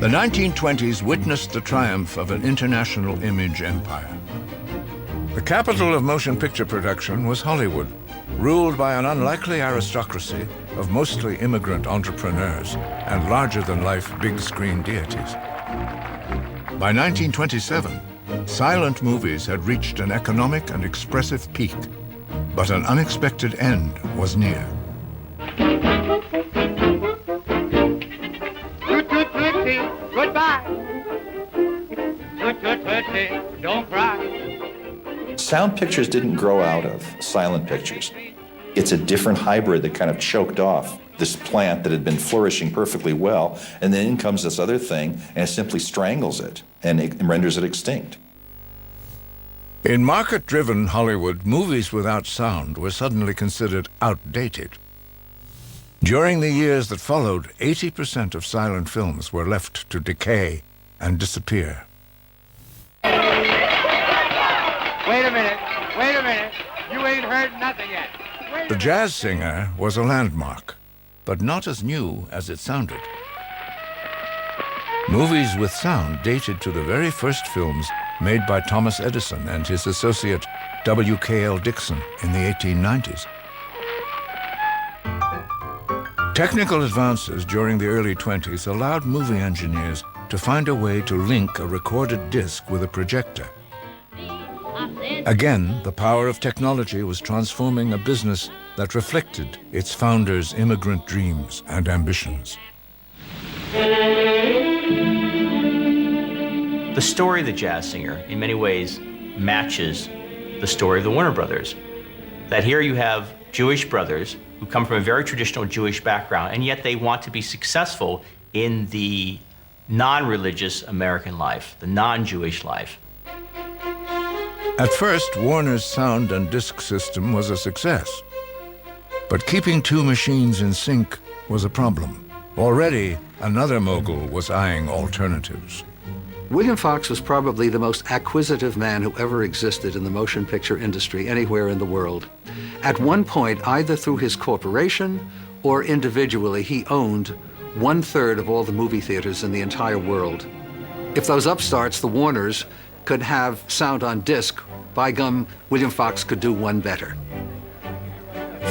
The 1920s witnessed the triumph of an international image empire. The capital of motion picture production was Hollywood, ruled by an unlikely aristocracy of mostly immigrant entrepreneurs and larger-than-life big-screen deities. By 1927, silent movies had reached an economic and expressive peak, but an unexpected end was near. Goodbye. Toot-toot-tootsie, don't cry. Sound pictures didn't grow out of silent pictures. It's a different hybrid that kind of choked off this plant that had been flourishing perfectly well, and then in comes this other thing, and it simply strangles it, and it renders it extinct. In market-driven Hollywood, movies without sound were suddenly considered outdated. During the years that followed, 80% of silent films were left to decay and disappear. Wait a minute. You ain't heard nothing yet. The Jazz Singer was a landmark, but not as new as it sounded. Movies with sound dated to the very first films made by Thomas Edison and his associate W.K.L. Dixon in the 1890s. Technical advances during the early 20s allowed movie engineers to find a way to link a recorded disc with a projector. Again, the power of technology was transforming a business that reflected its founders' immigrant dreams and ambitions. The story of the Jazz Singer, in many ways, matches the story of the Warner Brothers. That here you have Jewish brothers who come from a very traditional Jewish background, and yet they want to be successful in the non-religious American life, the non-Jewish life. At first, Warner's sound and disc system was a success. But keeping two machines in sync was a problem. Already, another mogul was eyeing alternatives. William Fox was probably the most acquisitive man who ever existed in the motion picture industry anywhere in the world. At one point, either through his corporation or individually, he owned 1/3 of all the movie theaters in the entire world. If those upstarts, the Warners, could have sound on disc, by gum, William Fox could do one better.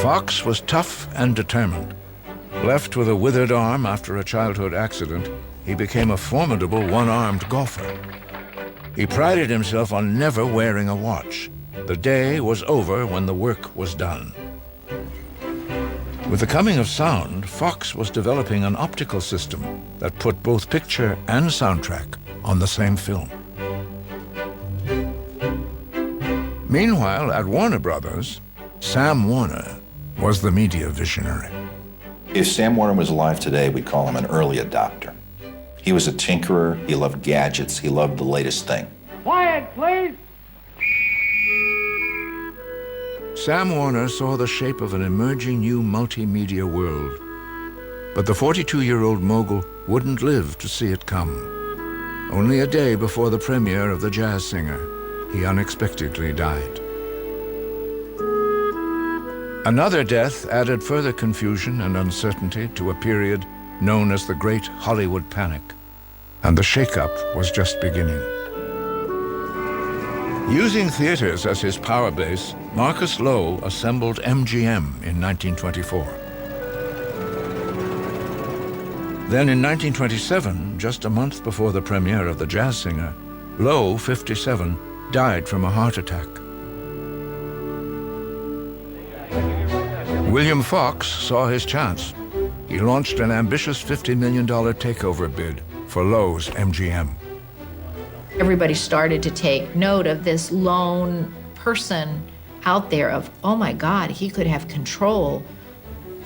Fox was tough and determined. Left with a withered arm after a childhood accident, he became a formidable one-armed golfer. He prided himself on never wearing a watch. The day was over when the work was done. With the coming of sound, Fox was developing an optical system that put both picture and soundtrack on the same film. Meanwhile, at Warner Brothers, Sam Warner was the media visionary. If Sam Warner was alive today, we'd call him an early adopter. He was a tinkerer, he loved gadgets, he loved the latest thing. Quiet, please. Sam Warner saw the shape of an emerging new multimedia world. But the 42-year-old mogul wouldn't live to see it come. Only a day before the premiere of The Jazz Singer, he unexpectedly died. Another death added further confusion and uncertainty to a period known as the Great Hollywood Panic, and the shakeup was just beginning. Using theaters as his power base, Marcus Loew assembled MGM in 1924. Then in 1927, just a month before the premiere of The Jazz Singer, Loew, 57, died from a heart attack. William Fox saw his chance. He launched an ambitious $50 million takeover bid for Loew's MGM. Everybody started to take note of this lone person out there of, oh my God, he could have control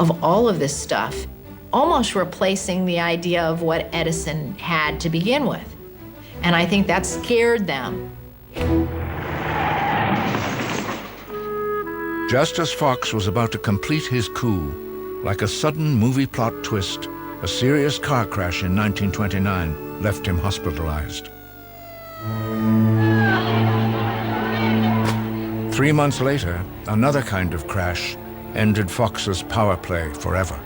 of all of this stuff, almost replacing the idea of what Edison had to begin with. And I think that scared them. Just as Fox was about to complete his coup, like a sudden movie plot twist, a serious car crash in 1929 left him hospitalized. 3 months later, another kind of crash ended Fox's power play forever.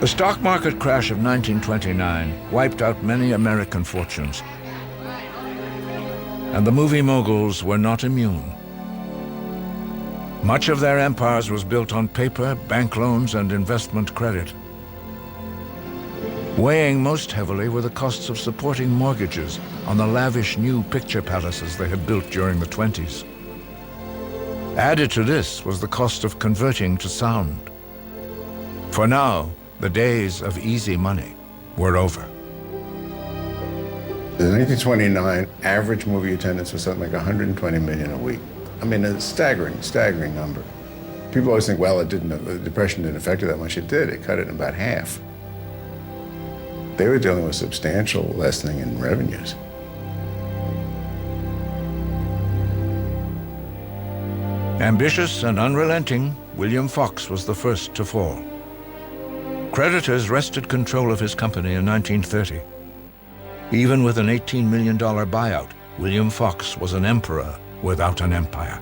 The stock market crash of 1929 wiped out many American fortunes. And the movie moguls were not immune. Much of their empires was built on paper, bank loans, and investment credit. Weighing most heavily were the costs of supporting mortgages on the lavish new picture palaces they had built during the 20s. Added to this was the cost of converting to sound. For now, the days of easy money were over. In 1929, average movie attendance was something like 120 million a week. I mean, a staggering number. People always think, well, the Depression didn't affect it that much. It did. It cut it in about half. They were dealing with substantial lessening in revenues. Ambitious and unrelenting, William Fox was the first to fall. Creditors wrested control of his company in 1930. Even with an $18 million buyout, William Fox was an emperor without an empire.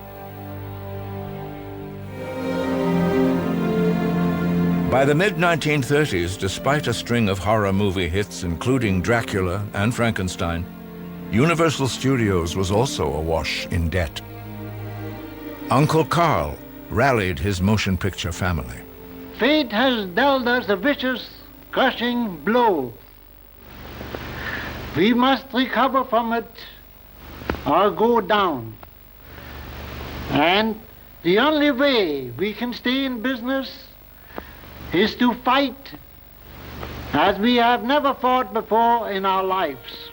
By the mid-1930s, despite a string of horror movie hits including Dracula and Frankenstein, Universal Studios was also awash in debt. Uncle Carl rallied his motion picture family. Fate has dealt us a vicious, crushing blow. We must recover from it or go down. And the only way we can stay in business is to fight as we have never fought before in our lives.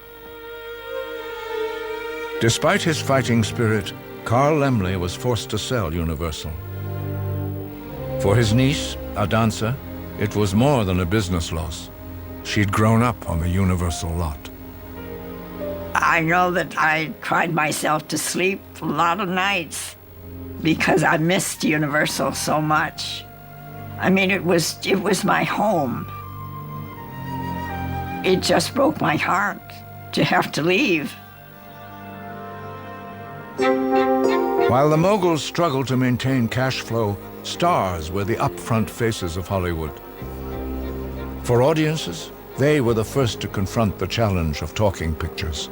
Despite his fighting spirit, Carl Laemmle was forced to sell Universal. For his niece, a dancer, it was more than a business loss. She'd grown up on the Universal lot. I know that I cried myself to sleep a lot of nights because I missed Universal so much. I mean, it was my home. It just broke my heart to have to leave. While the moguls struggled to maintain cash flow, stars were the upfront faces of Hollywood. For audiences, they were the first to confront the challenge of talking pictures.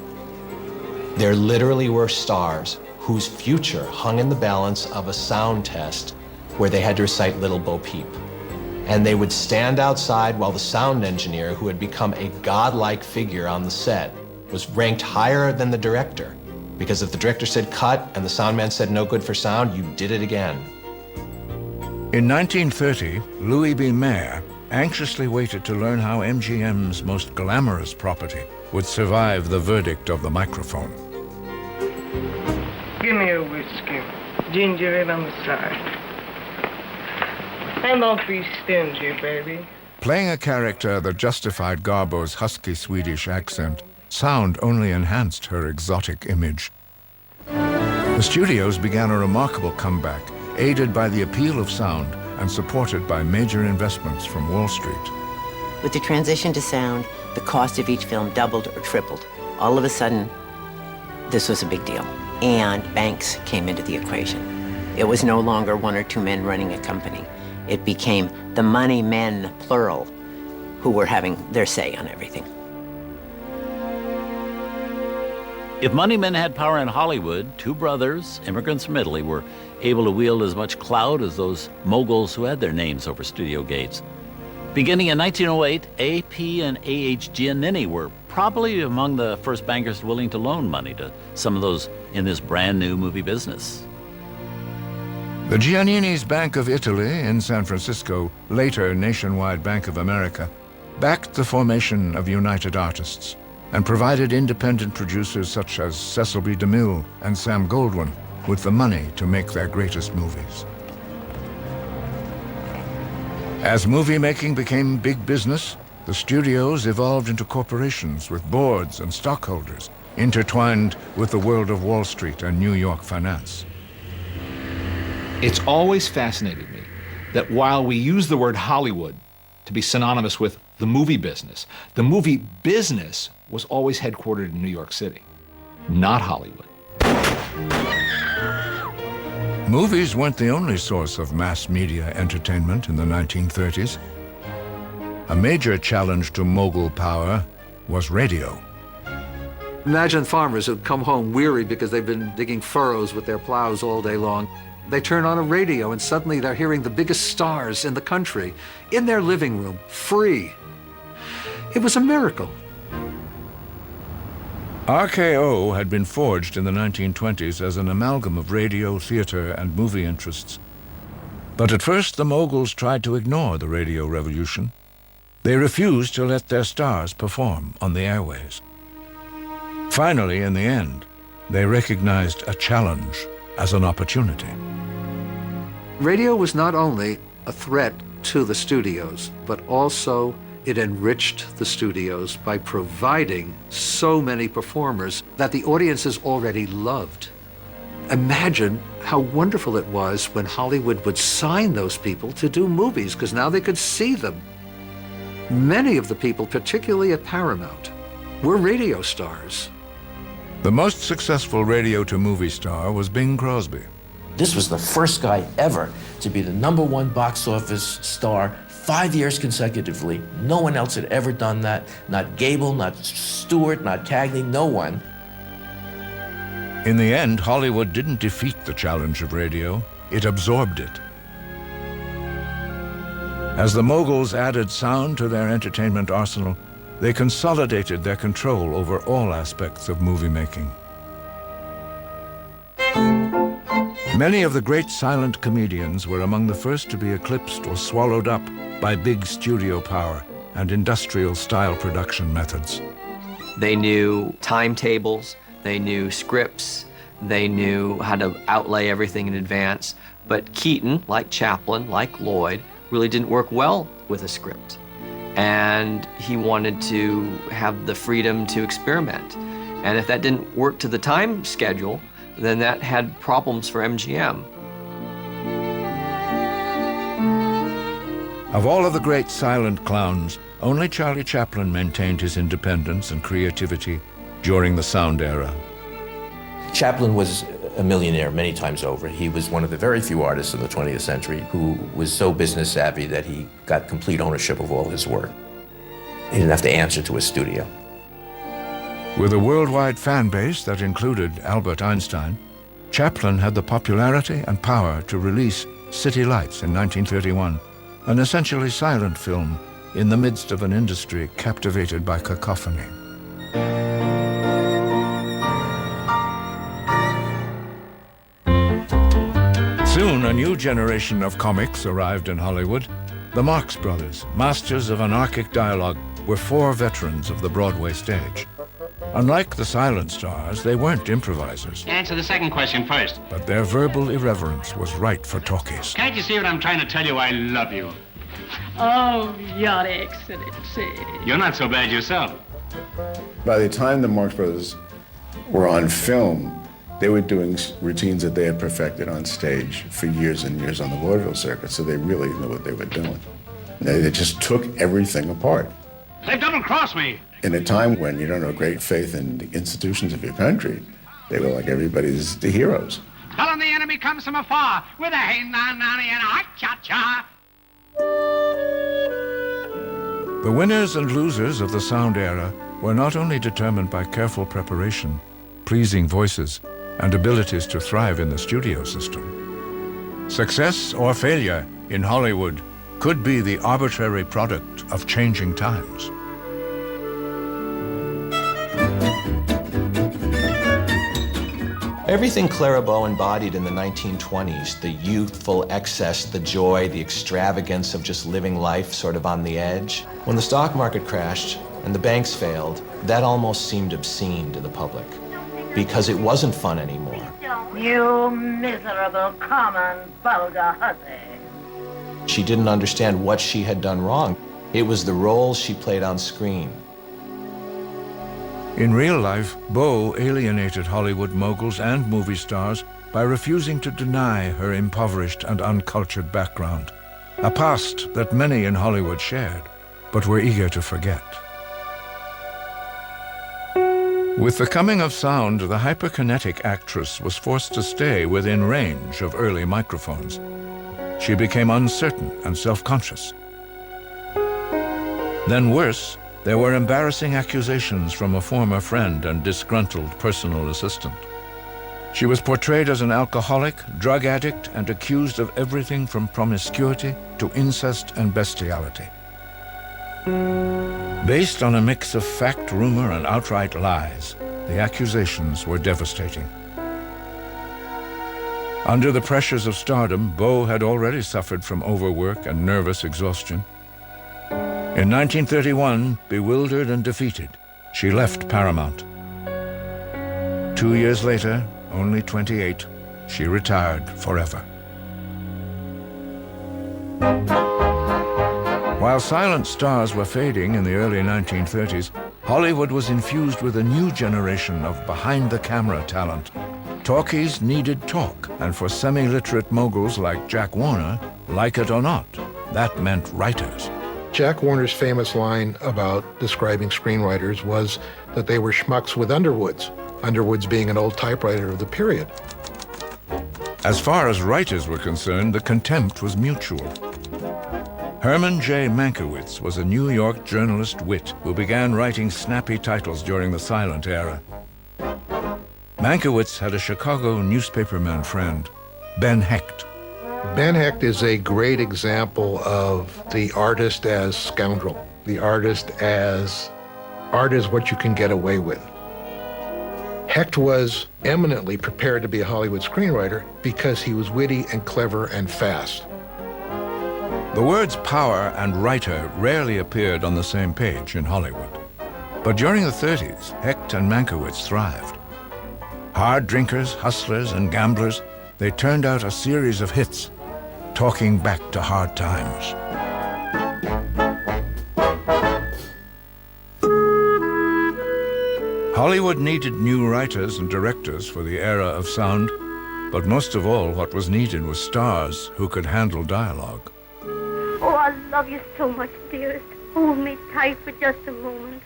There literally were stars whose future hung in the balance of a sound test where they had to recite Little Bo Peep. And they would stand outside while the sound engineer, who had become a godlike figure on the set, was ranked higher than the director. Because if the director said cut and the sound man said no good for sound, you did it again. In 1930, Louis B. Mayer anxiously waited to learn how MGM's most glamorous property would survive the verdict of the microphone. Give me a whiskey, ginger ale on the side. And don't be stingy, baby. Playing a character that justified Garbo's husky Swedish accent, sound only enhanced her exotic image. The studios began a remarkable comeback, aided by the appeal of sound and supported by major investments from Wall Street. With the transition to sound, the cost of each film doubled or tripled. All of a sudden, this was a big deal. And banks came into the equation. It was no longer one or two men running a company. It became the money men, plural, who were having their say on everything. If money men had power in Hollywood, two brothers, immigrants from Italy, were able to wield as much clout as those moguls who had their names over studio gates. Beginning in 1908, A.P. and A.H. Giannini were probably among the first bankers willing to loan money to some of those in this brand new movie business. The Giannini's Bank of Italy in San Francisco, later Nationwide Bank of America, backed the formation of United Artists and provided independent producers such as Cecil B. DeMille and Sam Goldwyn with the money to make their greatest movies. As movie making became big business, the studios evolved into corporations with boards and stockholders intertwined with the world of Wall Street and New York finance. It's always fascinated me that while we use the word Hollywood to be synonymous with the movie business was always headquartered in New York City, not Hollywood. Movies weren't the only source of mass media entertainment in the 1930s. A major challenge to mogul power was radio. Imagine farmers who come home weary because they've been digging furrows with their plows all day long. They turn on a radio and suddenly they're hearing the biggest stars in the country in their living room, free. It was a miracle. RKO had been forged in the 1920s as an amalgam of radio, theater, and movie interests. But at first the moguls tried to ignore the radio revolution. They refused to let their stars perform on the airways. Finally, in the end, they recognized a challenge as an opportunity. Radio was not only a threat to the studios, but also it enriched the studios by providing so many performers that the audiences already loved. Imagine how wonderful it was when Hollywood would sign those people to do movies, because now they could see them. Many of the people, particularly at Paramount, were radio stars. The most successful radio-to-movie star was Bing Crosby. This was the first guy ever to be the #1 box office star 5 years consecutively. No one else had ever done that. Not Gable, not Stewart, not Cagney, no one. In the end, Hollywood didn't defeat the challenge of radio, it absorbed it. As the moguls added sound to their entertainment arsenal, they consolidated their control over all aspects of movie making. Many of the great silent comedians were among the first to be eclipsed or swallowed up by big studio power and industrial-style production methods. They knew timetables, they knew scripts, they knew how to outlay everything in advance, but Keaton, like Chaplin, like Lloyd, really didn't work well with a script. And he wanted to have the freedom to experiment. And if that didn't work to the time schedule, then that had problems for MGM. Of all of the great silent clowns, only Charlie Chaplin maintained his independence and creativity during the sound era. Chaplin was a millionaire many times over. He was one of the very few artists in the 20th century who was so business savvy that he got complete ownership of all his work. He didn't have to answer to a studio. With a worldwide fan base that included Albert Einstein, Chaplin had the popularity and power to release City Lights in 1931, an essentially silent film in the midst of an industry captivated by cacophony. Soon, a new generation of comics arrived in Hollywood. The Marx Brothers, masters of anarchic dialogue, were 4 veterans of the Broadway stage. Unlike the silent stars, they weren't improvisers, Answer the second question first. but their verbal irreverence was right for talkies. Can't you see what I'm trying to tell you? I love you. Oh, Your Excellency. You're not so bad yourself. By the time the Marx Brothers were on film, they were doing routines that they had perfected on stage for years and years on the vaudeville circuit, so they really knew what they were doing. They just took everything apart. They've double-crossed me. In a time when you don't have great faith in the institutions of your country, they were like everybody's the heroes. Tell them the enemy comes from afar with a hey-na-na-na and a hot-cha-cha. The winners and losers of the sound era were not only determined by careful preparation, pleasing voices, and abilities to thrive in the studio system. Success or failure in Hollywood could be the arbitrary product of changing times. Everything Clara Bow embodied in the 1920s, the youthful excess, the joy, the extravagance of just living life sort of on the edge. When the stock market crashed and the banks failed, that almost seemed obscene to the public because it wasn't fun anymore. You miserable, common, vulgar hussy. She didn't understand what she had done wrong. It was the role she played on screen. In real life, Bow alienated Hollywood moguls and movie stars by refusing to deny her impoverished and uncultured background, a past that many in Hollywood shared, but were eager to forget. With the coming of sound, the hyperkinetic actress was forced to stay within range of early microphones. She became uncertain and self-conscious. Then worse, there were embarrassing accusations from a former friend and disgruntled personal assistant. She was portrayed as an alcoholic, drug addict, and accused of everything from promiscuity to incest and bestiality. Based on a mix of fact, rumor, and outright lies, the accusations were devastating. Under the pressures of stardom, Beau had already suffered from overwork and nervous exhaustion. In 1931, bewildered and defeated, she left Paramount. 2 years later, only 28, she retired forever. While silent stars were fading in the early 1930s, Hollywood was infused with a new generation of behind-the-camera talent. Talkies needed talk, and for semi-literate moguls like Jack Warner, like it or not, that meant writers. Jack Warner's famous line about describing screenwriters was that they were schmucks with Underwoods, Underwoods being an old typewriter of the period. As far as writers were concerned, the contempt was mutual. Herman J. Mankiewicz was a New York journalist wit who began writing snappy titles during the silent era. Mankiewicz had a Chicago newspaperman friend, Ben Hecht. Ben Hecht is a great example of the artist as scoundrel, the artist as art is what you can get away with. Hecht was eminently prepared to be a Hollywood screenwriter because he was witty and clever and fast. The words power and writer rarely appeared on the same page in Hollywood. But during the 30s, Hecht and Mankiewicz thrived. Hard drinkers, hustlers, and gamblers, they turned out a series of hits, talking back to hard times. Hollywood needed new writers and directors for the era of sound, but most of all, what was needed was stars who could handle dialogue. Oh, I love you so much, dearest. Hold me tight for just a moment.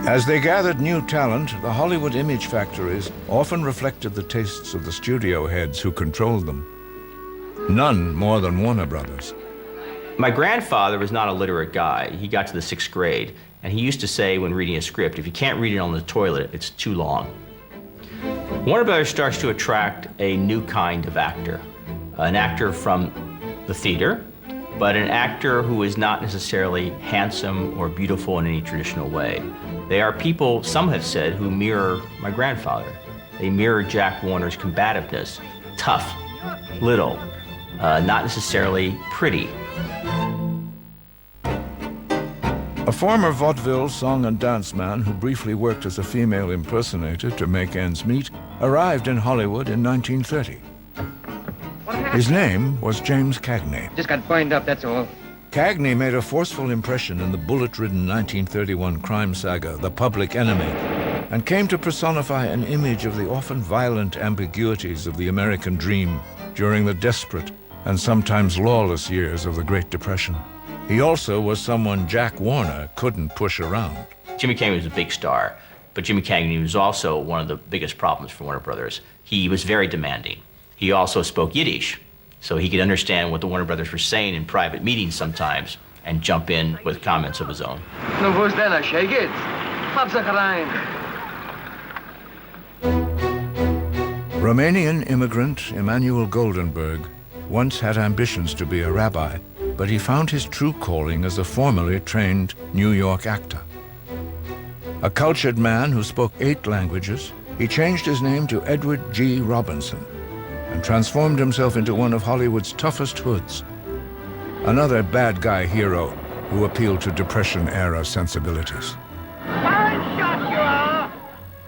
As they gathered new talent, the Hollywood image factories often reflected the tastes of the studio heads who controlled them. None more than Warner Brothers. My grandfather was not a literate guy. He got to the 6th grade, and he used to say when reading a script, if you can't read it on the toilet, it's too long. Warner Brothers starts to attract a new kind of actor, an actor from the theater, but an actor who is not necessarily handsome or beautiful in any traditional way. They are people, some have said, who mirror my grandfather. They mirror Jack Warner's combativeness, tough, little, not necessarily pretty. A former vaudeville song and dance man who briefly worked as a female impersonator to make ends meet arrived in Hollywood in 1930. His name was James Cagney. Just got burned up, that's all. Cagney made a forceful impression in the bullet-ridden 1931 crime saga, The Public Enemy, and came to personify an image of the often violent ambiguities of the American dream during the desperate and sometimes lawless years of the Great Depression. He also was someone Jack Warner couldn't push around. Jimmy Cagney was a big star, but Jimmy Cagney was also one of the biggest problems for Warner Brothers. He was very demanding. He also spoke Yiddish, so he could understand what the Warner Brothers were saying in private meetings sometimes and jump in with comments of his own. No, wo's denn, shake it? Hab sich rein. Romanian immigrant Emanuel Goldenberg once had ambitions to be a rabbi, but he found his true calling as a formally trained New York actor. A cultured man who spoke 8 languages, he changed his name to Edward G. Robinson and transformed himself into one of Hollywood's toughest hoods, another bad guy hero who appealed to Depression-era sensibilities.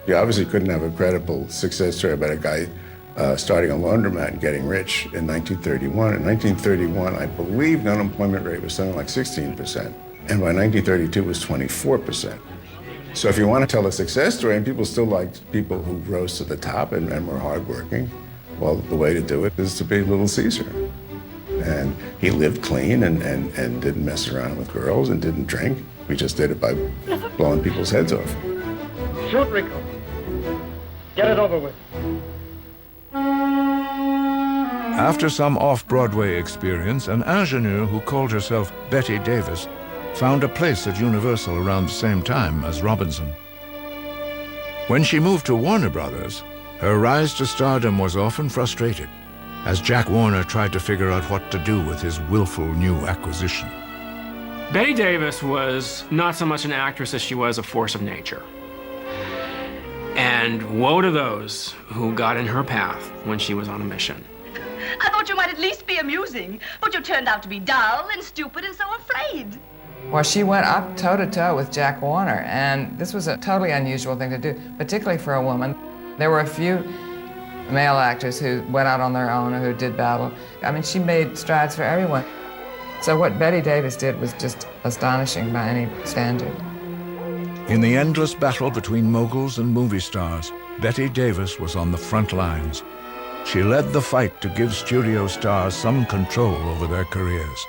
You obviously couldn't have a credible success story about a guy starting a laundromat and getting rich in 1931. In 1931, I believe the unemployment rate was something like 16%. And by 1932, it was 24%. So if you want to tell a success story, and people still liked people who rose to the top and were hardworking, well, the way to do it is to be Little Caesar. And he lived clean and didn't mess around with girls and didn't drink. We just did it by blowing people's heads off. Shoot, Rico. Get it over with. After some off-Broadway experience, an ingenue who called herself Betty Davis found a place at Universal around the same time as Robinson. When she moved to Warner Brothers, her rise to stardom was often frustrated, as Jack Warner tried to figure out what to do with his willful new acquisition. Bette Davis was not so much an actress as she was a force of nature. And woe to those who got in her path when she was on a mission. I thought you might at least be amusing, but you turned out to be dull and stupid and so afraid. Well, she went up toe-to-toe with Jack Warner, and this was a totally unusual thing to do, particularly for a woman. There were a few male actors who went out on their own or who did battle. I mean, she made strides for everyone. So what Bette Davis did was just astonishing by any standard. In the endless battle between moguls and movie stars, Bette Davis was on the front lines. She led the fight to give studio stars some control over their careers.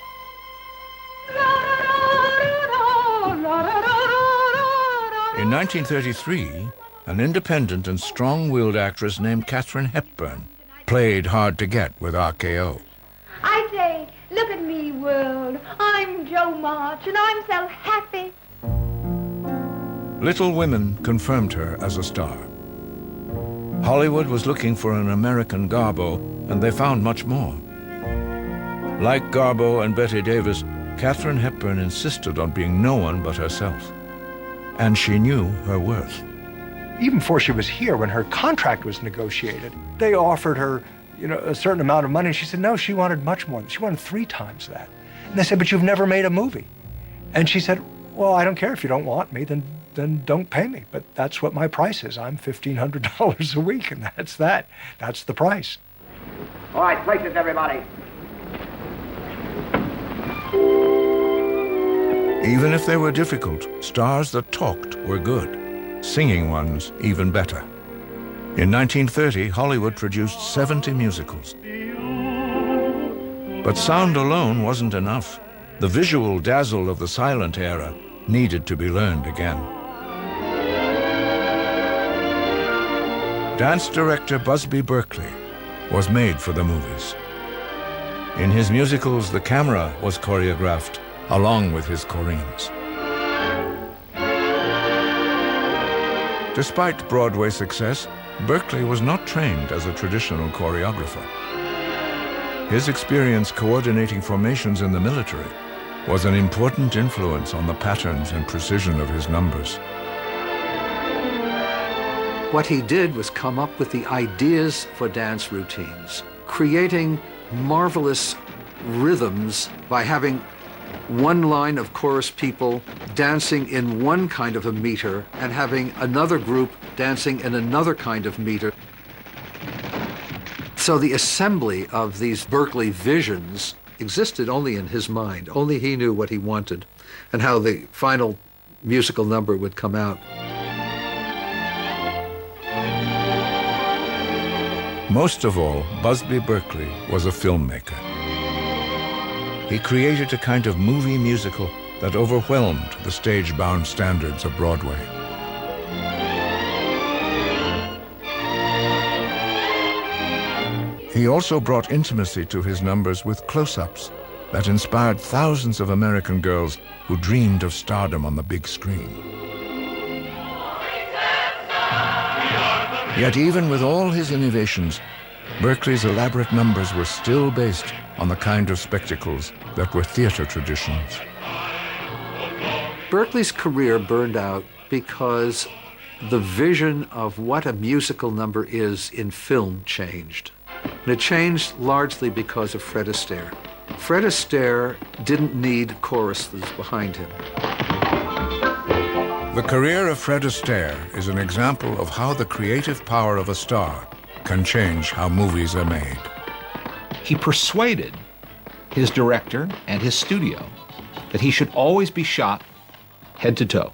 In 1933, an independent and strong-willed actress named Katharine Hepburn played hard to get with RKO. I say, look at me, world. I'm Jo March, and I'm so happy. Little Women confirmed her as a star. Hollywood was looking for an American Garbo, and they found much more. Like Garbo and Bette Davis, Katharine Hepburn insisted on being no one but herself. And she knew her worth. Even before she was here, when her contract was negotiated, they offered her, a certain amount of money. And she said, no, she wanted much more. She wanted 3 times that. And they said, but you've never made a movie. And she said, well, I don't care if you don't want me, then don't pay me. But that's what my price is. I'm $1,500 a week, and that's that. That's the price. All right, places, everybody. Even if they were difficult, stars that talked were good. Singing ones even better. In 1930, Hollywood produced 70 musicals. But sound alone wasn't enough. The visual dazzle of the silent era needed to be learned again. Dance director Busby Berkeley was made for the movies. In his musicals, the camera was choreographed along with his choreens. Despite Broadway success, Berkeley was not trained as a traditional choreographer. His experience coordinating formations in the military was an important influence on the patterns and precision of his numbers. What he did was come up with the ideas for dance routines, creating marvelous rhythms by having one line of chorus people dancing in one kind of a meter and having another group dancing in another kind of meter. So the assembly of these Berkeley visions existed only in his mind. Only he knew what he wanted and how the final musical number would come out. Most of all, Busby Berkeley was a filmmaker. He created a kind of movie musical that overwhelmed the stage-bound standards of Broadway. He also brought intimacy to his numbers with close-ups that inspired thousands of American girls who dreamed of stardom on the big screen. Yet even with all his innovations, Berkeley's elaborate numbers were still based on the kind of spectacles that were theater traditions. Berkeley's career burned out because the vision of what a musical number is in film changed. And it changed largely because of Fred Astaire. Fred Astaire didn't need choruses behind him. The career of Fred Astaire is an example of how the creative power of a star can change how movies are made. He persuaded his director and his studio that he should always be shot head to toe.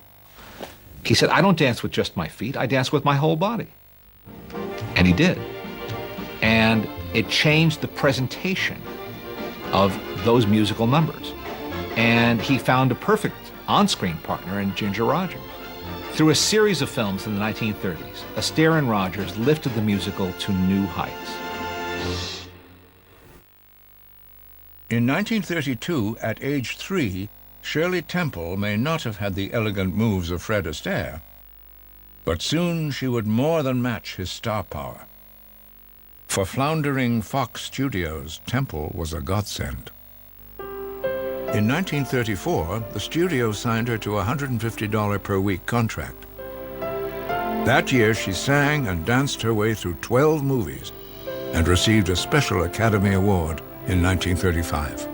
He said, I don't dance with just my feet, I dance with my whole body. And he did. And it changed the presentation of those musical numbers. And he found a perfect on-screen partner in Ginger Rogers. Through a series of films in the 1930s, Astaire and Rogers lifted the musical to new heights. In 1932, at age 3, Shirley Temple may not have had the elegant moves of Fred Astaire, but soon she would more than match his star power. For floundering Fox Studios, Temple was a godsend. In 1934, the studio signed her to a $150 per week contract. That year, she sang and danced her way through 12 movies and received a special Academy Award in 1935.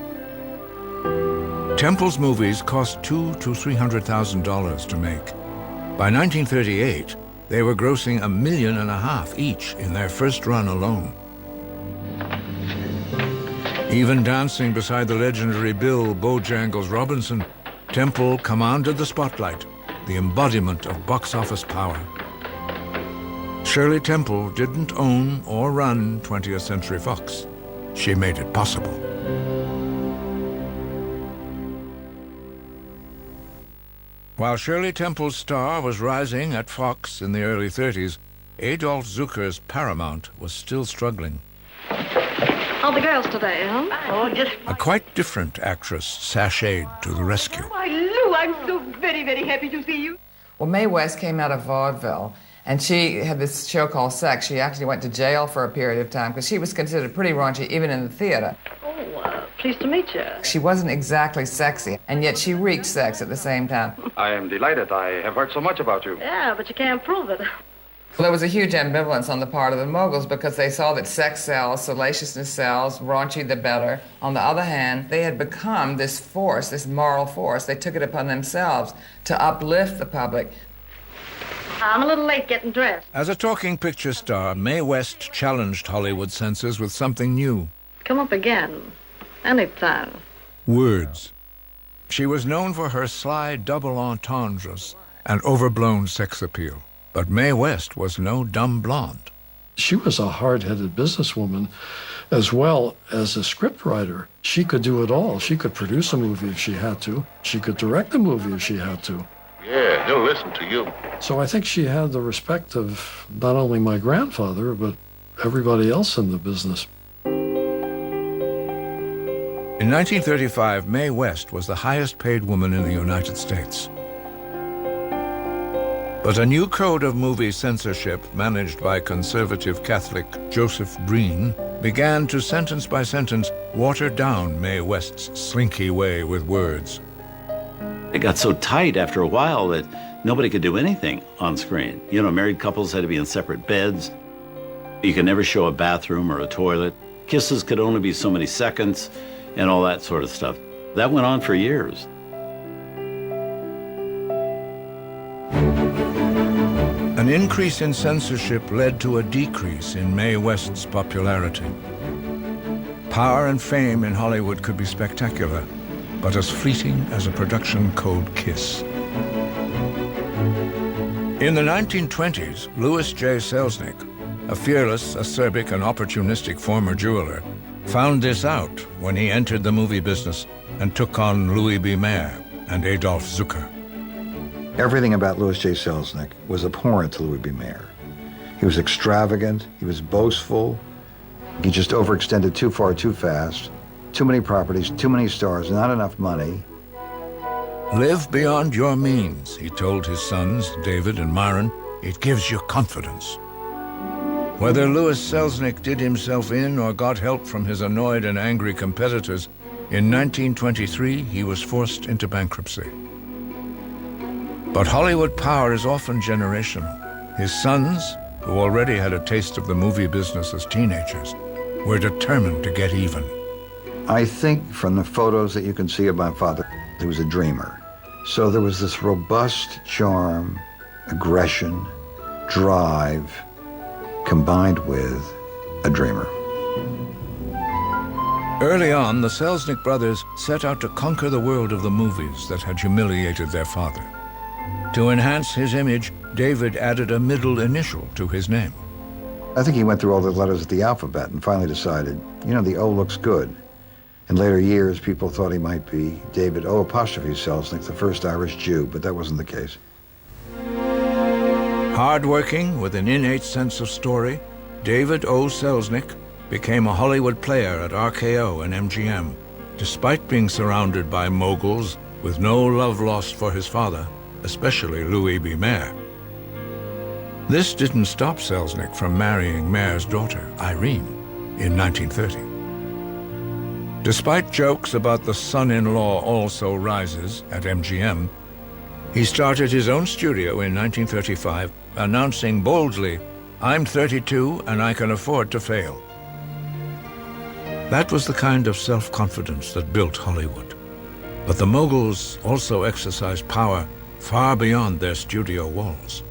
Temple's movies cost $200,000 to $300,000 to make. By 1938, they were grossing $1.5 million each in their first run alone. Even dancing beside the legendary Bill Bojangles Robinson, Temple commanded the spotlight, the embodiment of box office power. Shirley Temple didn't own or run 20th Century Fox. She made it possible. While Shirley Temple's star was rising at Fox in the early 30s, Adolph Zucker's Paramount was still struggling. All the girls today, huh? Oh, just... A quite different actress sashayed to the rescue. Why, Lou, I'm so very, very happy to see you. Well, Mae West came out of vaudeville, and she had this show called Sex. She actually went to jail for a period of time because she was considered pretty raunchy even in the theater. Oh, pleased to meet you. She wasn't exactly sexy, and yet she reeked sex at the same time. I am delighted. I have heard so much about you. Yeah, but you can't prove it. Well, there was a huge ambivalence on the part of the moguls because they saw that sex sells, salaciousness sells, raunchy the better. On the other hand, they had become this force, this moral force. They took it upon themselves to uplift the public. I'm a little late getting dressed. As a talking picture star, Mae West challenged Hollywood censors with something new. Come up again. Anytime. Words. She was known for her sly double entendres and overblown sex appeal. But Mae West was no dumb blonde. She was a hard-headed businesswoman as well as a scriptwriter. She could do it all. She could produce a movie if she had to. She could direct a movie if she had to. Yeah, he'll listen to you. So I think she had the respect of not only my grandfather, but everybody else in the business. In 1935, Mae West was the highest-paid woman in the United States. But a new code of movie censorship, managed by conservative Catholic Joseph Breen, began to sentence by sentence water down Mae West's slinky way with words. It got so tight after a while that nobody could do anything on screen. You know, married couples had to be in separate beds. You could never show a bathroom or a toilet. Kisses could only be so many seconds, and all that sort of stuff. That went on for years. An increase in censorship led to a decrease in Mae West's popularity. Power and fame in Hollywood could be spectacular, but as fleeting as a production code kiss. In the 1920s, Louis J. Selznick, a fearless, acerbic, and opportunistic former jeweler, found this out when he entered the movie business and took on Louis B. Mayer and Adolph Zucker. Everything about Louis J. Selznick was abhorrent to Louis B. Mayer. He was extravagant, he was boastful, he just overextended too far too fast, too many properties, too many stars, not enough money. Live beyond your means, he told his sons, David and Myron. It gives you confidence. Whether Louis Selznick did himself in or got help from his annoyed and angry competitors, in 1923 he was forced into bankruptcy. But Hollywood power is often generational. His sons, who already had a taste of the movie business as teenagers, were determined to get even. I think from the photos that you can see of my father, he was a dreamer. So there was this robust charm, aggression, drive, combined with a dreamer. Early on, the Selznick brothers set out to conquer the world of the movies that had humiliated their father. To enhance his image, David added a middle initial to his name. I think he went through all the letters of the alphabet and finally decided, you know, the O looks good. In later years, people thought he might be David O' Selznick, the first Irish Jew, but that wasn't the case. Hard-working with an innate sense of story, David O. Selznick became a Hollywood player at RKO and MGM, despite being surrounded by moguls, with no love lost for his father, especially Louis B. Mayer. This didn't stop Selznick from marrying Mayer's daughter, Irene, in 1930. Despite jokes about the son-in-law also rises at MGM, he started his own studio in 1935, announcing boldly, "I'm 32 and I can afford to fail." That was the kind of self-confidence that built Hollywood. But the moguls also exercised power far beyond their studio walls.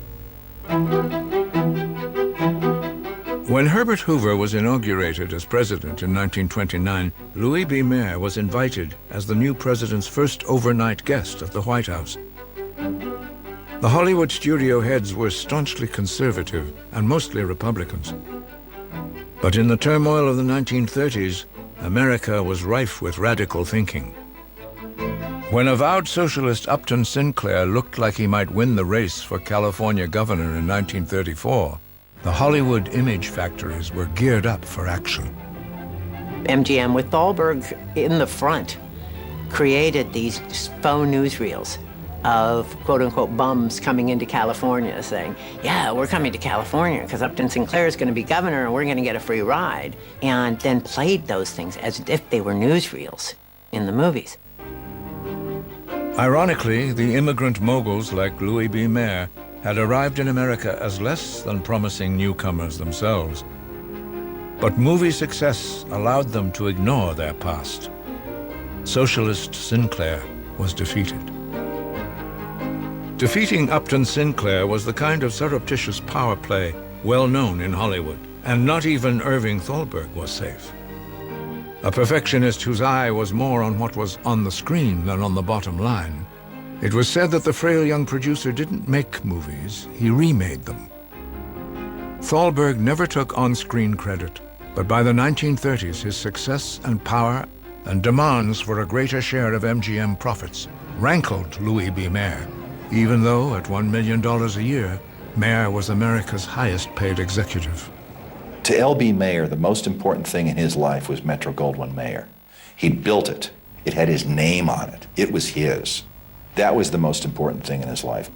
When Herbert Hoover was inaugurated as president in 1929, Louis B. Mayer was invited as the new president's first overnight guest at the White House. The Hollywood studio heads were staunchly conservative and mostly Republicans. But in the turmoil of the 1930s, America was rife with radical thinking. When avowed socialist Upton Sinclair looked like he might win the race for California governor in 1934, the Hollywood image factories were geared up for action. MGM, with Thalberg in the front, created these faux newsreels of quote-unquote bums coming into California saying, yeah, we're coming to California because Upton Sinclair is going to be governor and we're going to get a free ride, and then played those things as if they were newsreels in the movies. Ironically, the immigrant moguls like Louis B. Mayer had arrived in America as less than promising newcomers themselves. But movie success allowed them to ignore their past. Socialist Sinclair was defeated. Defeating Upton Sinclair was the kind of surreptitious power play well known in Hollywood, and not even Irving Thalberg was safe. A perfectionist whose eye was more on what was on the screen than on the bottom line, it was said that the frail young producer didn't make movies, he remade them. Thalberg never took on-screen credit, but by the 1930s his success and power and demands for a greater share of MGM profits rankled Louis B. Mayer, even though at $1 million a year, Mayer was America's highest-paid executive. To L.B. Mayer, the most important thing in his life was Metro-Goldwyn-Mayer. He built it. It had his name on it. It was his. That was the most important thing in his life.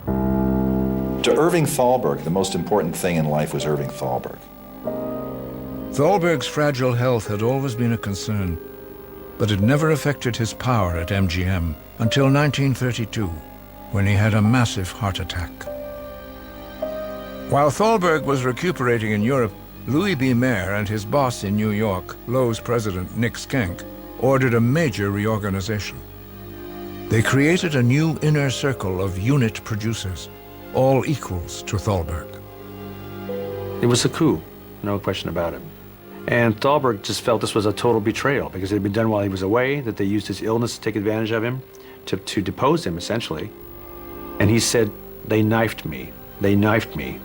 To Irving Thalberg, the most important thing in life was Irving Thalberg. Thalberg's fragile health had always been a concern, but it never affected his power at MGM until 1932, when he had a massive heart attack. While Thalberg was recuperating in Europe, Louis B. Mayer and his boss in New York, Lowe's president Nick Schenck, ordered a major reorganization. They created a new inner circle of unit producers, all equals to Thalberg. It was a coup, no question about it. And Thalberg just felt this was a total betrayal because it had been done while he was away, that they used his illness to take advantage of him, to depose him, essentially. And he said, they knifed me. They knifed me.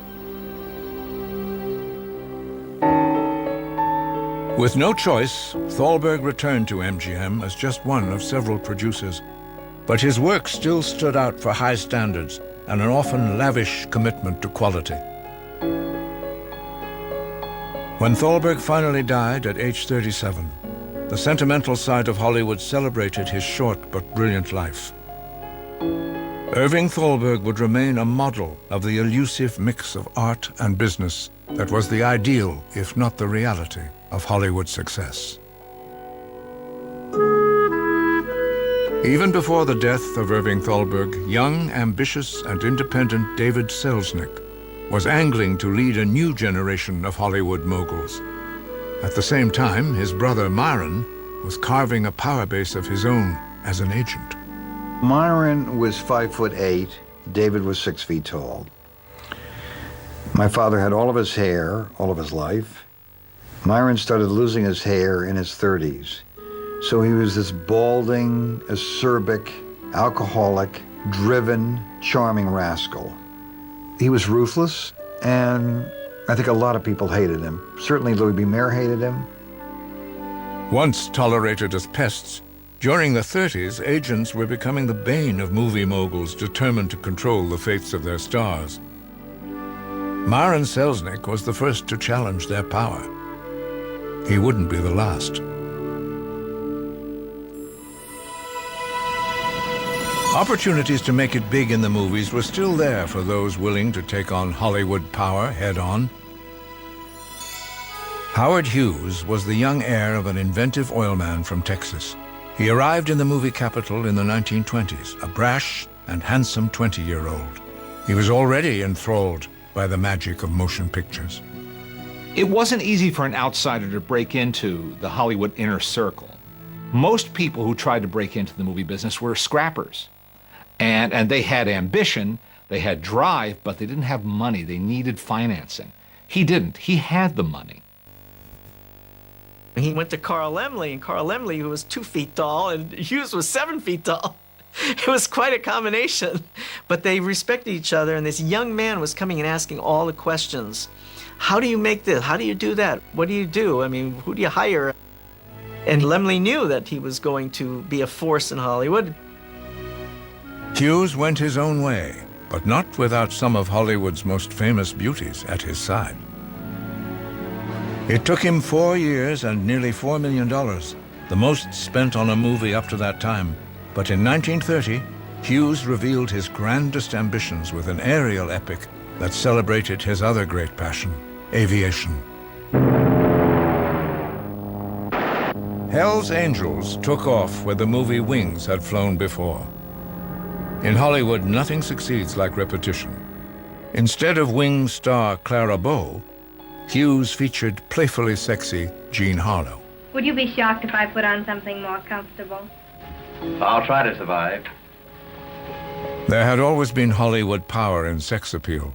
With no choice, Thalberg returned to MGM as just one of several producers. But his work still stood out for high standards and an often lavish commitment to quality. When Thalberg finally died at age 37, the sentimental side of Hollywood celebrated his short but brilliant life. Irving Thalberg would remain a model of the elusive mix of art and business that was the ideal, if not the reality, of Hollywood success. Even before the death of Irving Thalberg, young, ambitious, and independent David Selznick was angling to lead a new generation of Hollywood moguls. At the same time, his brother Myron was carving a power base of his own as an agent. Myron was 5'8", David was 6 feet tall. My father had all of his hair, all of his life. Myron started losing his hair in his 30s. So he was this balding, acerbic, alcoholic, driven, charming rascal. He was ruthless, and I think a lot of people hated him. Certainly Louis B. Mayer hated him. Once tolerated as pests, during the 30s, agents were becoming the bane of movie moguls determined to control the fates of their stars. Myron Selznick was the first to challenge their power. He wouldn't be the last. Opportunities to make it big in the movies were still there for those willing to take on Hollywood power head-on. Howard Hughes was the young heir of an inventive oilman from Texas. He arrived in the movie capital in the 1920s, a brash and handsome 20-year-old. He was already enthralled by the magic of motion pictures. It wasn't easy for an outsider to break into the Hollywood inner circle. Most people who tried to break into the movie business were scrappers. And they had ambition, they had drive, but they didn't have money. They needed financing. He didn't. He had the money. He went to Carl Laemmle, and Carl Laemmle, who was 2 feet tall, and Hughes was 7 feet tall. It was quite a combination. But they respected each other, and this young man was coming and asking all the questions. How do you make this? How do you do that? What do you do? I mean, who do you hire? And Laemmle knew that he was going to be a force in Hollywood. Hughes went his own way, but not without some of Hollywood's most famous beauties at his side. It took him 4 years and nearly $4 million, the most spent on a movie up to that time. But in 1930, Hughes revealed his grandest ambitions with an aerial epic that celebrated his other great passion, aviation. Hell's Angels took off where the movie Wings had flown before. In Hollywood, nothing succeeds like repetition. Instead of Wings star Clara Bow, Hughes featured playfully sexy Jean Harlow. Would you be shocked if I put on something more comfortable? I'll try to survive. There had always been Hollywood power in sex appeal.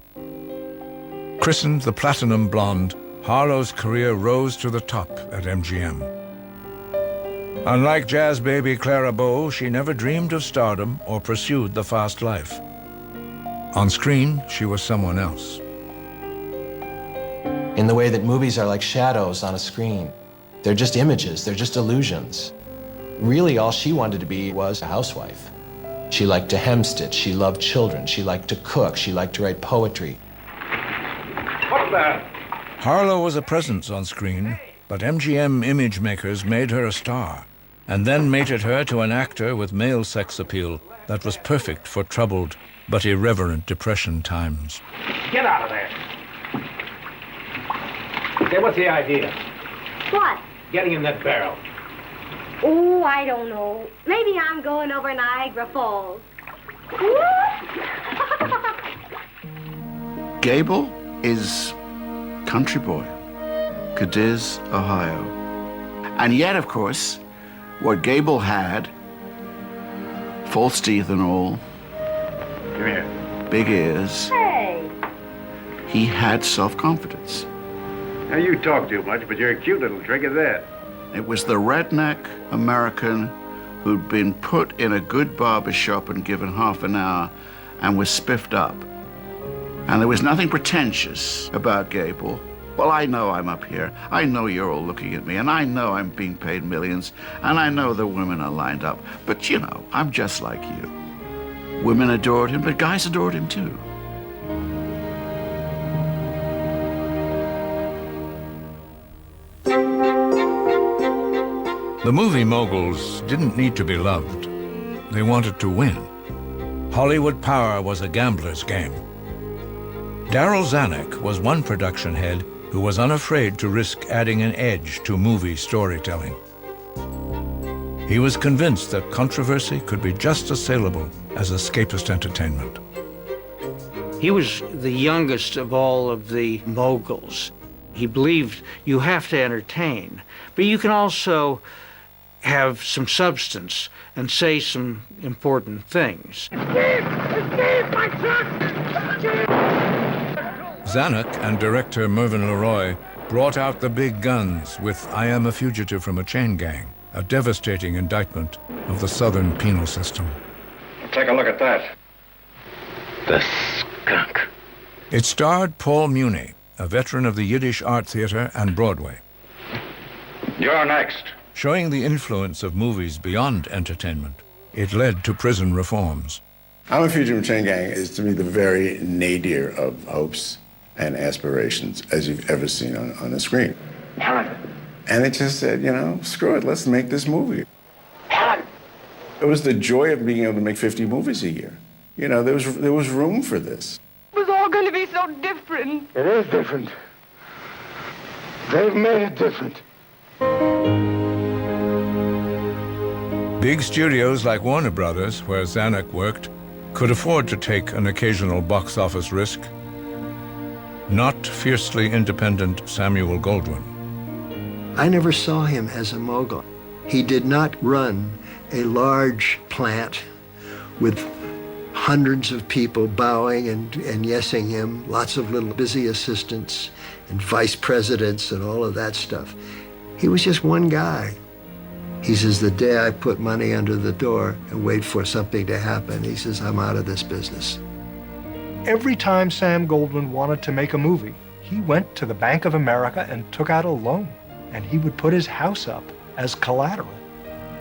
Christened the Platinum Blonde, Harlow's career rose to the top at MGM. Unlike jazz baby Clara Bow, she never dreamed of stardom or pursued the fast life. On screen, she was someone else. In the way that movies are like shadows on a screen. They're just images, they're just illusions. Really, all she wanted to be was a housewife. She liked to hemstitch, she loved children, she liked to cook, she liked to write poetry. What's that? Harlow was a presence on screen, but MGM image makers made her a star, and then mated her to an actor with male sex appeal that was perfect for troubled but irreverent Depression times. Get out of there. Okay, what's the idea? What? Getting in that barrel. Oh, I don't know. Maybe I'm going over Niagara Falls. Gable is country boy, Cadiz, Ohio. And yet, of course, what Gable had, false teeth and all, Come here. big ears, Hey. he had self-confidence. Now, you talk too much, but you're a cute little trick at that. It was the redneck American who'd been put in a good barber shop and given half an hour and was spiffed up. And there was nothing pretentious about Gable. Well, I know I'm up here. I know you're all looking at me, and I know I'm being paid millions, and I know the women are lined up. But, you know, I'm just like you. Women adored him, but guys adored him too. The movie moguls didn't need to be loved. They wanted to win. Hollywood power was a gambler's game. Darryl Zanuck was one production head who was unafraid to risk adding an edge to movie storytelling. He was convinced that controversy could be just as saleable as escapist entertainment. He was the youngest of all of the moguls. He believed you have to entertain, but you can also have some substance and say some important things. Escape, my truck! Zanuck and director Mervyn LeRoy brought out the big guns with I Am a Fugitive from a Chain Gang, a devastating indictment of the Southern penal system. Take a look at that. The skunk. It starred Paul Muni, a veteran of the Yiddish Art Theater and Broadway. You're next. Showing the influence of movies beyond entertainment, it led to prison reforms. I'm a Fugitive from a Chain Gang is, to me, the very nadir of hopes and aspirations as you've ever seen on the screen. Helen. And it just said, you know, screw it, let's make this movie. Helen. It was the joy of being able to make 50 movies a year. You know, there was room for this. It was all going to be so different. It is different. They've made it different. Big studios like Warner Brothers, where Zanuck worked, could afford to take an occasional box office risk. Not fiercely independent Samuel Goldwyn. I never saw him as a mogul. He did not run a large plant with hundreds of people bowing and yesing him, lots of little busy assistants and vice presidents and all of that stuff. He was just one guy. He says, the day I put money under the door and wait for something to happen, he says, I'm out of this business. Every time Sam Goldwyn wanted to make a movie, he went to the Bank of America and took out a loan, and he would put his house up as collateral.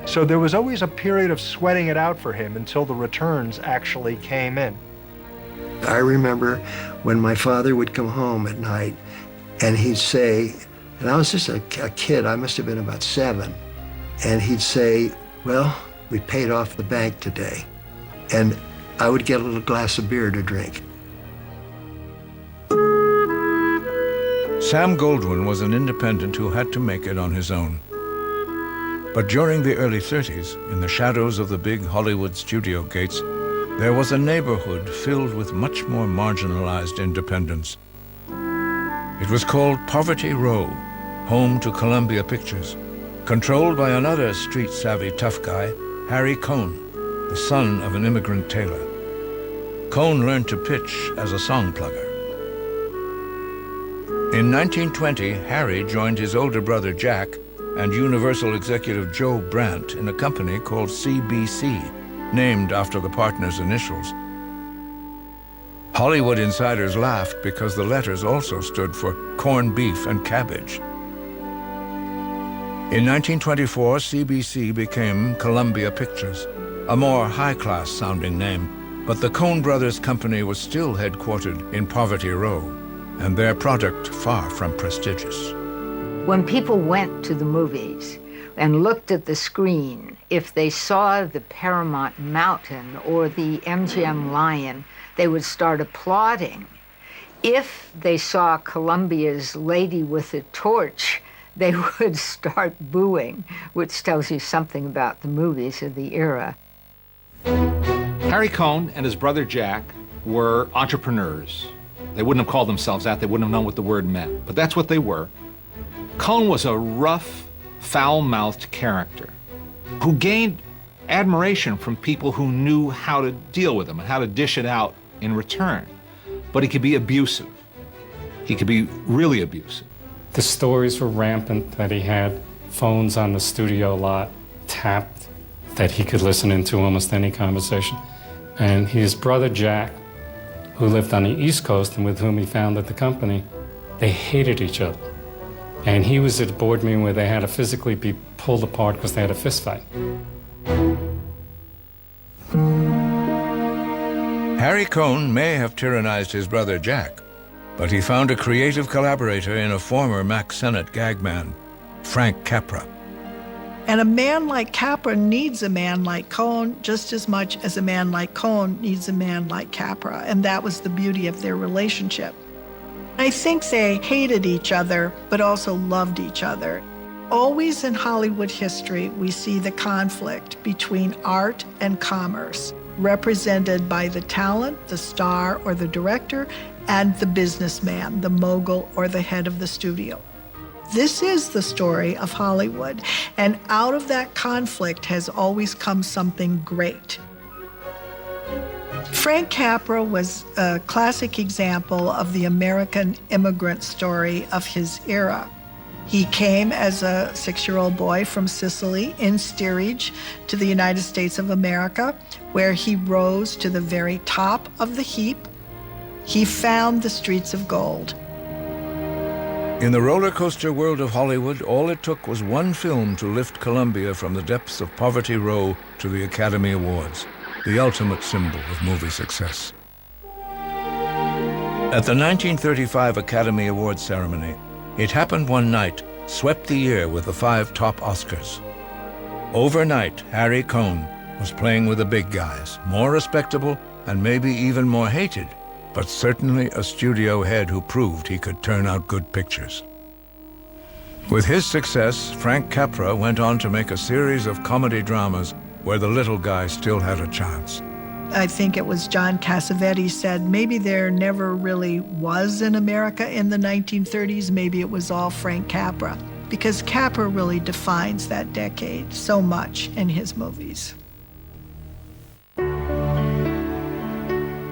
So there was always a period of sweating it out for him until the returns actually came in. I remember when my father would come home at night and he'd say, and I was just a kid, I must have been about 7, and he'd say, well, we paid off the bank today. And I would get a little glass of beer to drink. Sam Goldwyn was an independent who had to make it on his own. But during the early 30s, in the shadows of the big Hollywood studio gates, there was a neighborhood filled with much more marginalized independents. It was called Poverty Row, home to Columbia Pictures, controlled by another street-savvy tough guy, Harry Cohn, the son of an immigrant tailor. Cohn learned to pitch as a song plugger. In 1920, Harry joined his older brother Jack and Universal executive Joe Brandt in a company called CBC, named after the partners' initials. Hollywood insiders laughed because the letters also stood for corned beef and cabbage. In 1924, CBC became Columbia Pictures, a more high-class sounding name, but the Cohn Brothers Company was still headquartered in Poverty Row, and their product far from prestigious. When people went to the movies and looked at the screen, if they saw the Paramount Mountain or the MGM Lion, they would start applauding. If they saw Columbia's Lady with a Torch, they would start booing, which tells you something about the movies of the era. Harry Cohn and his brother Jack were entrepreneurs. They wouldn't have called themselves that. They wouldn't have known what the word meant, but that's what they were. Cohn was a rough, foul-mouthed character who gained admiration from people who knew how to deal with him and how to dish it out in return. But he could be abusive. He could be really abusive. The stories were rampant that he had phones on the studio lot tapped, that he could listen into almost any conversation. And his brother Jack, who lived on the East Coast and with whom he founded the company, they hated each other. And he was at a board meeting where they had to physically be pulled apart because they had a fist fight. Harry Cohn may have tyrannized his brother Jack, but he found a creative collaborator in a former Mack Sennett gag man, Frank Capra. And a man like Capra needs a man like Cohn just as much as a man like Cohn needs a man like Capra, and that was the beauty of their relationship. I think they hated each other, but also loved each other. Always in Hollywood history, we see the conflict between art and commerce, represented by the talent, the star or the director, and the businessman, the mogul or the head of the studio. This is the story of Hollywood, and out of that conflict has always come something great. Frank Capra was a classic example of the American immigrant story of his era. He came as a 6-year-old boy from Sicily in steerage to the United States of America, where he rose to the very top of the heap. He found the streets of gold. In the roller coaster world of Hollywood, all it took was one film to lift Columbia from the depths of Poverty Row to the Academy Awards, the ultimate symbol of movie success. At the 1935 Academy Awards ceremony, it happened one night, swept the year with the 5 top Oscars. Overnight, Harry Cohn, was playing with the big guys, more respectable and maybe even more hated, but certainly a studio head who proved he could turn out good pictures. With his success, Frank Capra went on to make a series of comedy dramas where the little guy still had a chance. I think it was John Cassavetes said maybe there never really was an America in the 1930s. Maybe it was all Frank Capra, because Capra really defines that decade so much in his movies.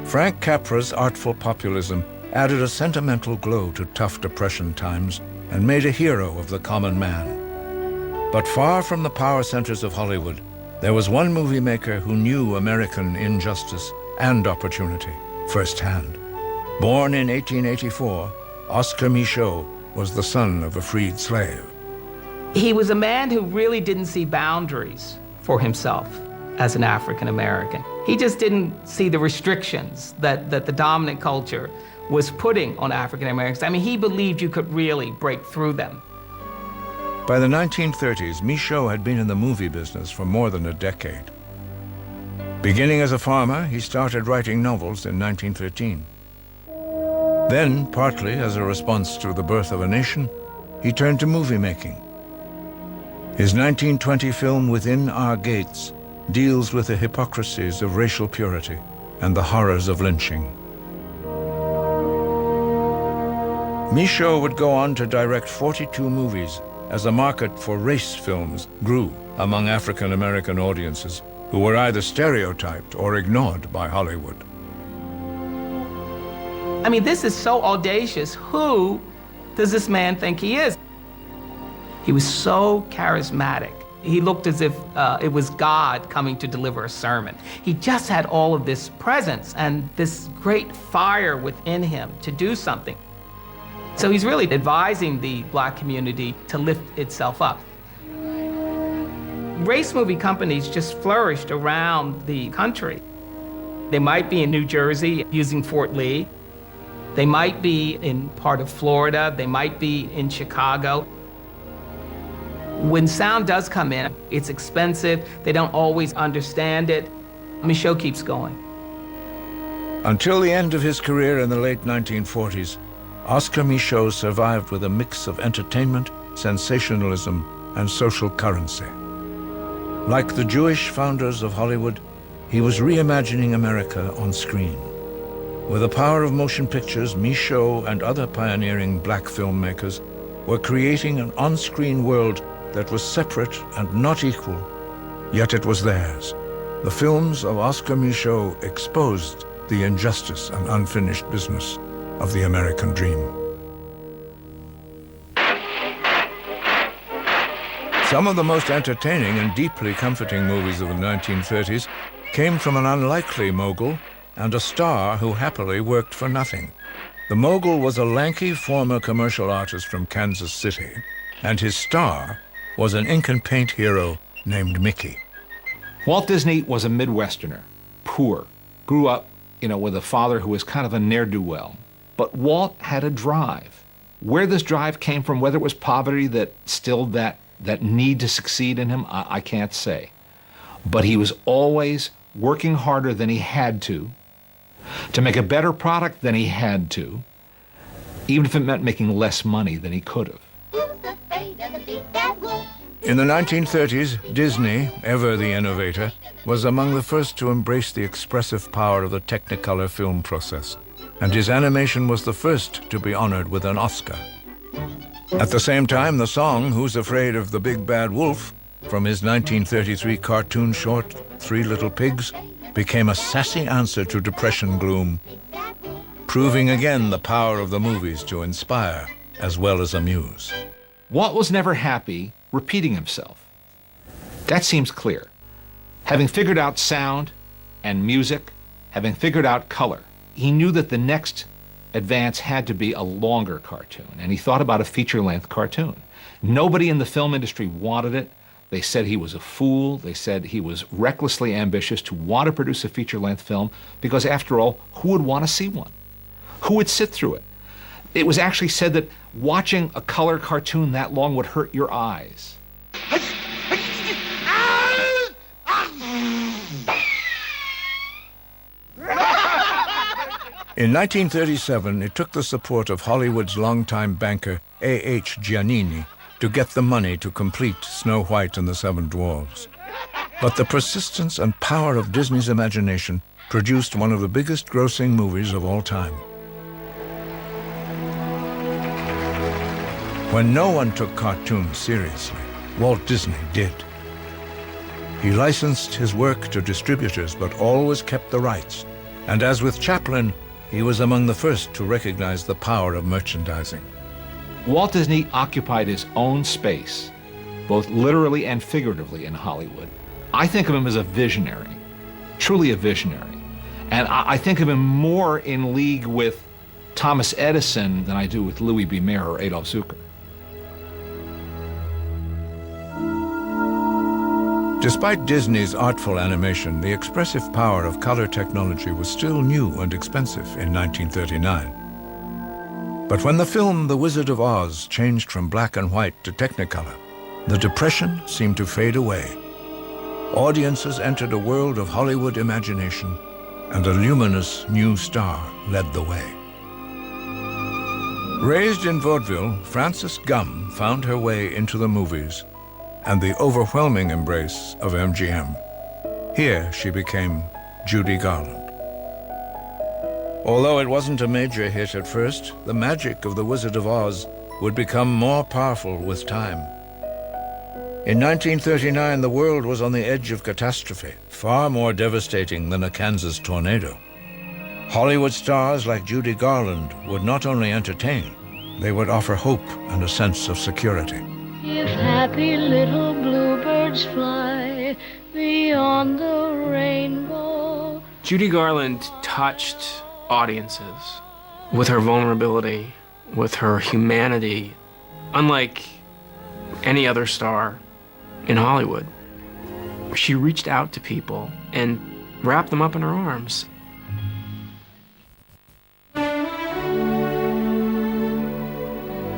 Frank Capra's artful populism added a sentimental glow to tough Depression times and made a hero of the common man. But far from the power centers of Hollywood, there was one movie maker who knew American injustice and opportunity firsthand. Born in 1884, Oscar Micheaux was the son of a freed slave. He was a man who really didn't see boundaries for himself as an African American. He just didn't see the restrictions that the dominant culture was putting on African Americans. I mean, he believed you could really break through them. By the 1930s, Micheaux had been in the movie business for more than a decade. Beginning as a farmer, he started writing novels in 1913. Then, partly as a response to the birth of a nation, he turned to movie making. His 1920 film Within Our Gates deals with the hypocrisies of racial purity and the horrors of lynching. Micheaux would go on to direct 42 movies as a market for race films grew among African American audiences who were either stereotyped or ignored by Hollywood. I mean, this is so audacious. Who does this man think he is? He was so charismatic. He looked as if it was God coming to deliver a sermon. He just had all of this presence and this great fire within him to do something. So he's really advising the Black community to lift itself up. Race movie companies just flourished around the country. They might be in New Jersey using Fort Lee. They might be in part of Florida. They might be in Chicago. When sound does come in, it's expensive. They don't always understand it. Micheaux keeps going. Until the end of his career in the late 1940s, Oscar Micheaux survived with a mix of entertainment, sensationalism, and social currency. Like the Jewish founders of Hollywood, he was reimagining America on screen. With the power of motion pictures, Micheaux and other pioneering Black filmmakers were creating an on-screen world that was separate and not equal, yet it was theirs. The films of Oscar Micheaux exposed the injustice and unfinished business of the American dream. Some of the most entertaining and deeply comforting movies of the 1930s came from an unlikely mogul and a star who happily worked for nothing. The mogul was a lanky former commercial artist from Kansas City, and his star was an ink and paint hero named Mickey. Walt Disney was a Midwesterner, poor, grew up, with a father who was kind of a ne'er-do-well. But Walt had a drive. Where this drive came from, whether it was poverty that stilled that need to succeed in him, I can't say. But he was always working harder than he had to make a better product than he had to, even if it meant making less money than he could have. In the 1930s, Disney, ever the innovator, was among the first to embrace the expressive power of the Technicolor film process, and his animation was the first to be honored with an Oscar. At the same time, the song Who's Afraid of the Big Bad Wolf from his 1933 cartoon short, Three Little Pigs, became a sassy answer to Depression gloom, proving again the power of the movies to inspire as well as amuse. Walt was never happy repeating himself. That seems clear. Having figured out sound and music, having figured out color, he knew that the next advance had to be a longer cartoon, and he thought about a feature-length cartoon. Nobody in the film industry wanted it. They said he was a fool. They said he was recklessly ambitious to want to produce a feature-length film because, after all, who would want to see one? Who would sit through it? It was actually said that watching a color cartoon that long would hurt your eyes. In 1937, it took the support of Hollywood's longtime banker A.H. Giannini to get the money to complete Snow White and the Seven Dwarfs. But the persistence and power of Disney's imagination produced one of the biggest grossing movies of all time. When no one took cartoons seriously, Walt Disney did. He licensed his work to distributors, but always kept the rights. And as with Chaplin, he was among the first to recognize the power of merchandising. Walt Disney occupied his own space, both literally and figuratively, in Hollywood. I think of him as a visionary, truly a visionary. And I think of him more in league with Thomas Edison than I do with Louis B. Mayer or Adolf Zucker. Despite Disney's artful animation, the expressive power of color technology was still new and expensive in 1939. But when the film The Wizard of Oz changed from black and white to Technicolor, the Depression seemed to fade away. Audiences entered a world of Hollywood imagination, and a luminous new star led the way. Raised in vaudeville, Frances Gumm found her way into the movies and the overwhelming embrace of MGM. Here she became Judy Garland. Although it wasn't a major hit at first, the magic of The Wizard of Oz would become more powerful with time. In 1939, the world was on the edge of catastrophe, far more devastating than a Kansas tornado. Hollywood stars like Judy Garland would not only entertain, they would offer hope and a sense of security. If happy little bluebirds fly beyond the rainbow. Judy Garland touched audiences with her vulnerability, with her humanity, unlike any other star in Hollywood. She reached out to people and wrapped them up in her arms.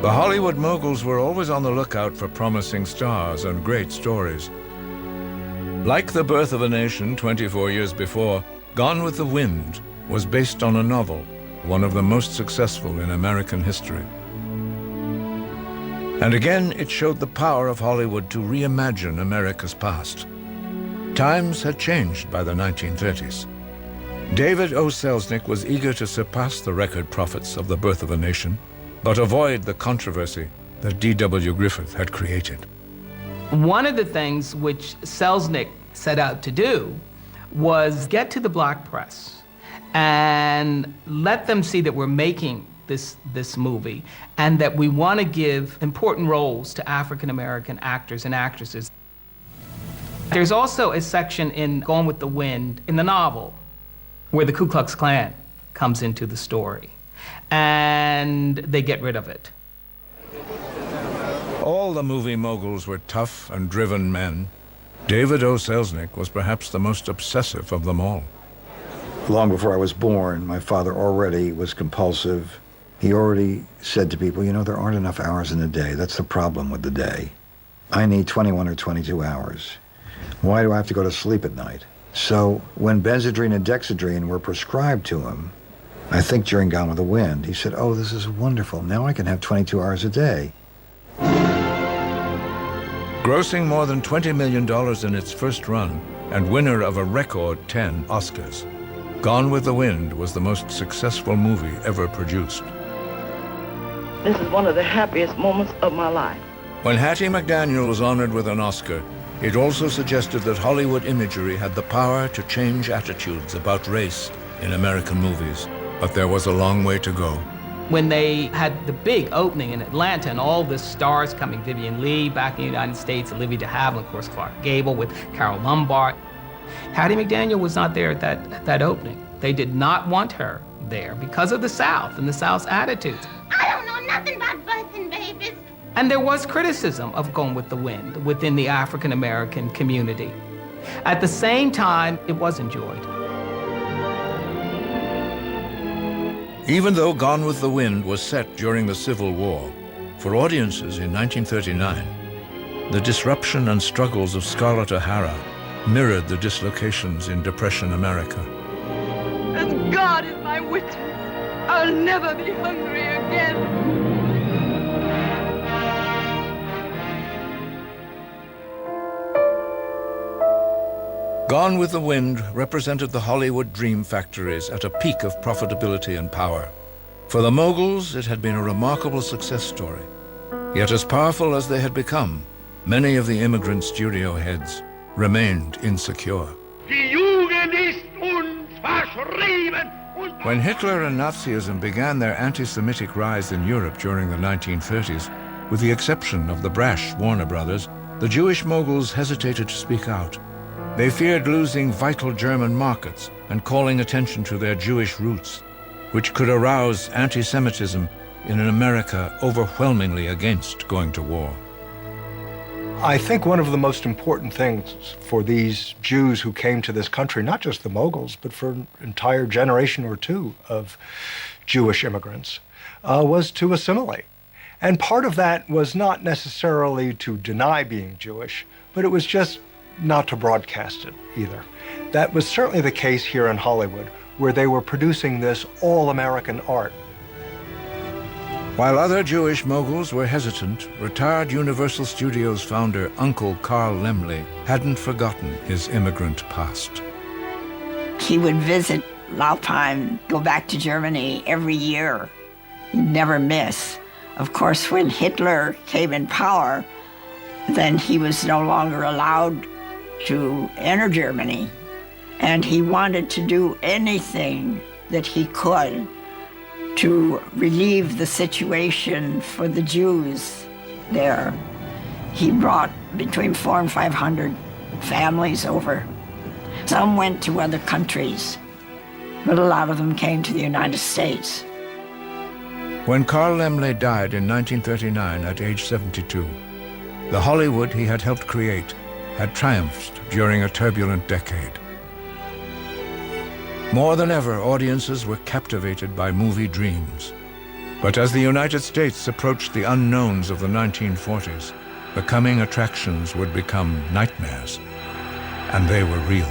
The Hollywood moguls were always on the lookout for promising stars and great stories. Like The Birth of a Nation 24 years before, Gone with the Wind was based on a novel, one of the most successful in American history. And again, it showed the power of Hollywood to reimagine America's past. Times had changed by the 1930s. David O. Selznick was eager to surpass the record profits of The Birth of a Nation, but avoid the controversy that D.W. Griffith had created. One of the things which Selznick set out to do was get to the black press and let them see that we're making this movie and that we want to give important roles to African-American actors and actresses. There's also a section in Gone with the Wind in the novel where the Ku Klux Klan comes into the story, and they get rid of it. All the movie moguls were tough and driven men. David O. Selznick was perhaps the most obsessive of them all. Long before I was born, my father already was compulsive. He already said to people, you know, there aren't enough hours in a day. That's the problem with the day. I need 21 or 22 hours. Why do I have to go to sleep at night? So when Benzedrine and Dexedrine were prescribed to him, I think during Gone with the Wind, he said, oh, this is wonderful. Now I can have 22 hours a day. Grossing more than $20 million in its first run and winner of a record 10 Oscars, Gone with the Wind was the most successful movie ever produced. This is one of the happiest moments of my life. When Hattie McDaniel was honored with an Oscar, it also suggested that Hollywood imagery had the power to change attitudes about race in American movies. But there was a long way to go. When they had the big opening in Atlanta and all the stars coming, Vivian Leigh back in the United States, Olivia de Havilland, of course, Clark Gable with Carol Lombard. Hattie McDaniel was not there at that opening. They did not want her there because of the South and the South's attitudes. I don't know nothing about birthing babies. And there was criticism of Gone with the Wind within the African-American community. At the same time, it was enjoyed. Even though Gone with the Wind was set during the Civil War, for audiences in 1939, the disruption and struggles of Scarlett O'Hara mirrored the dislocations in Depression America. As God is my witness, I'll never be hungry again. Gone with the Wind represented the Hollywood dream factories at a peak of profitability and power. For the moguls, it had been a remarkable success story. Yet as powerful as they had become, many of the immigrant studio heads remained insecure. When Hitler and Nazism began their anti-Semitic rise in Europe during the 1930s, with the exception of the brash Warner Brothers, the Jewish moguls hesitated to speak out. They feared losing vital German markets and calling attention to their Jewish roots, which could arouse anti-Semitism in an America overwhelmingly against going to war. I think one of the most important things for these Jews who came to this country, not just the moguls, but for an entire generation or two of Jewish immigrants, was to assimilate. And part of that was not necessarily to deny being Jewish, but it was just not to broadcast it either. That was certainly the case here in Hollywood, where they were producing this all-American art. While other Jewish moguls were hesitant, retired Universal Studios founder Uncle Carl Laemmle hadn't forgotten his immigrant past. He would visit Laupheim, go back to Germany every year. He'd never miss. Of course, when Hitler came in power, then he was no longer allowed to enter Germany. And he wanted to do anything that he could to relieve the situation for the Jews there. He brought between 400 and 500 families over. Some went to other countries, but a lot of them came to the United States. When Carl Laemmle died in 1939 at age 72, the Hollywood he had helped create had triumphed during a turbulent decade. More than ever, audiences were captivated by movie dreams. But as the United States approached the unknowns of the 1940s, the coming attractions would become nightmares, and they were real.